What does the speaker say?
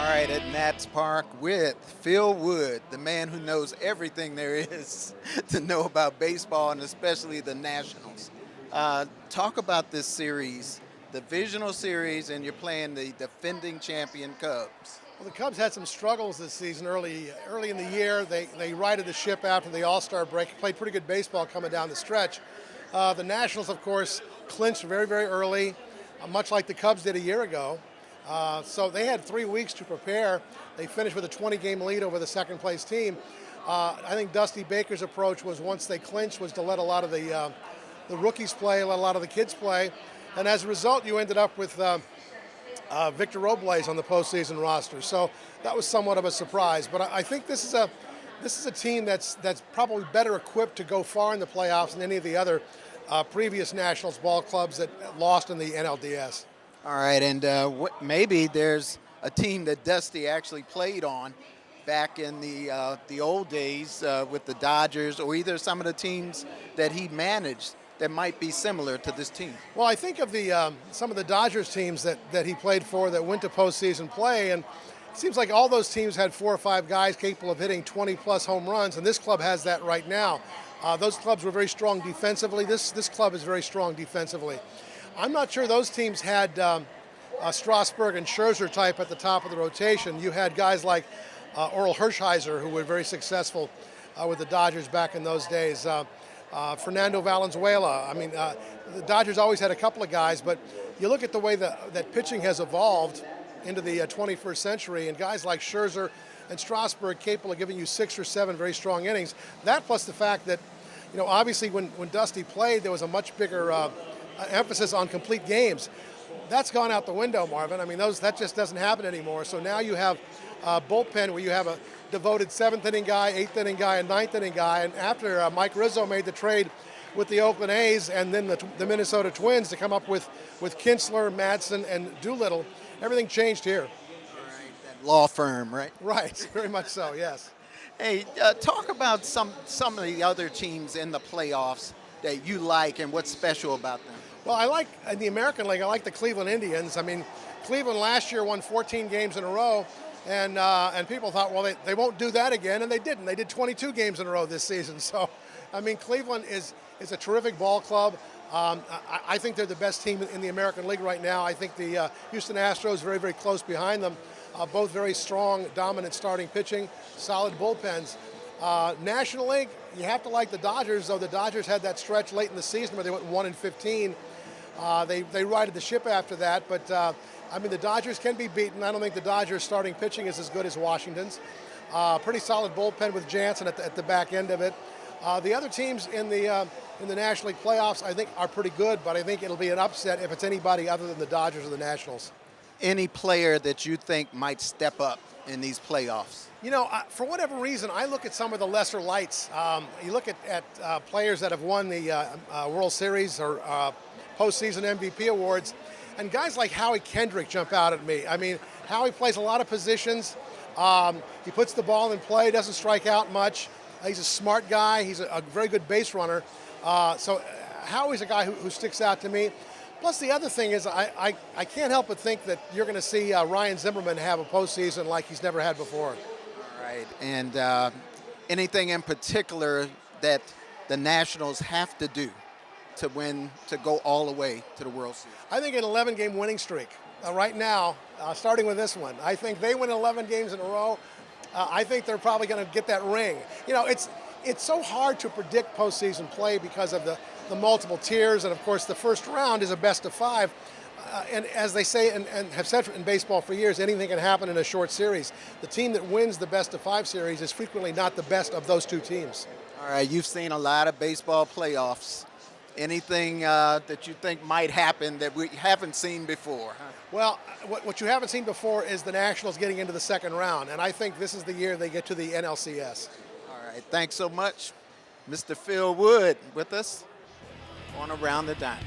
right, at Nats Park with Phil Wood, the man who knows everything there is to know about baseball and especially the Nationals. Talk about this series, the divisional series, and you're playing the defending champion Cubs. Well, the Cubs had some struggles this season early in the year. They righted the ship after the All-Star break, played pretty good baseball coming down the stretch. The Nationals, of course, clinched very, very early, much like the Cubs did a year ago. So they had 3 weeks to prepare. They finished with a 20-game lead over the second-place team. I think Dusty Baker's approach was, once they clinched, was to let a lot of the rookies play, let a lot of the kids play. And as a result, you ended up with Victor Robles on the postseason roster. So that was somewhat of a surprise. But I think this is a team that's probably better equipped to go far in the playoffs than any of the other previous Nationals ball clubs that lost in the NLDS. All right, and maybe there's a team that Dusty actually played on back in the old days with the Dodgers, or either some of the teams that he managed that might be similar to this team. Well, I think of some of the Dodgers teams that he played for that went to postseason play, and it seems like all those teams had 4 or 5 guys capable of hitting 20-plus home runs, and this club has that right now. Those clubs were very strong defensively. This club is very strong defensively. I'm not sure those teams had Strasburg and Scherzer type at the top of the rotation. You had guys like Oral Hershiser, who were very successful with the Dodgers back in those days. Fernando Valenzuela. I mean, the Dodgers always had a couple of guys, but you look at the way that pitching has evolved into the 21st century, and guys like Scherzer and Strasburg capable of giving you 6 or 7 very strong innings. That plus the fact that, obviously when Dusty played, there was a much bigger emphasis on complete games. That's gone out the window, Marvin. I mean, that just doesn't happen anymore. So now you have a bullpen where you have a devoted 7th inning guy, 8th inning guy, and 9th inning guy. And after Mike Rizzo made the trade with the Oakland A's and then the Minnesota Twins to come up with Kinsler, Madsen, and Doolittle, everything changed here. All right, that law firm, right? Right, very much so, yes. Hey, talk about some of the other teams in the playoffs that you like and what's special about them. Well, I like, in the American League, I like the Cleveland Indians. I mean, Cleveland last year won 14 games in a row, and people thought, well, they won't do that again, and they didn't. They did 22 games in a row this season. So, I mean, Cleveland is a terrific ball club. I think they're the best team in the American League right now. I think the Houston Astros very, very close behind them. Both very strong, dominant starting pitching, solid bullpens. National League, you have to like the Dodgers, though the Dodgers had that stretch late in the season where they went 1-15. They righted the ship after that, but I mean, the Dodgers can be beaten. I don't think the Dodgers starting pitching is as good as Washington's. Pretty solid bullpen with Jansen at the back end of it. The other teams in the National League playoffs, I think, are pretty good, but I think it'll be an upset if it's anybody other than the Dodgers or the Nationals. Any player that you think might step up in these playoffs? For whatever reason, I look at some of the lesser lights. You look at players that have won the World Series or postseason MVP awards, and guys like Howie Kendrick jump out at me. I mean, Howie plays a lot of positions. He puts the ball in play, doesn't strike out much. He's a smart guy. He's a very good base runner. So Howie's a guy who sticks out to me. Plus, the other thing is I can't help but think that you're going to see Ryan Zimmerman have a postseason like he's never had before. All right. And anything in particular that the Nationals have to do to win, to go all the way to the World Series? I think an 11-game winning streak right now, starting with this one. I think they win 11 games in a row. I think they're probably going to get that ring. It's so hard to predict postseason play because of the multiple tiers, and of course the first round is a best of 5. And as they say and have said in baseball for years, anything can happen in a short series. The team that wins the best of 5 series is frequently not the best of those 2 teams. All right, you've seen a lot of baseball playoffs. Anything that you think might happen that we haven't seen before? Huh? Well, what you haven't seen before is the Nationals getting into the second round, and I think this is the year they get to the NLCS. All right, thanks so much. Mr. Phil Wood with us on Around the Diamond.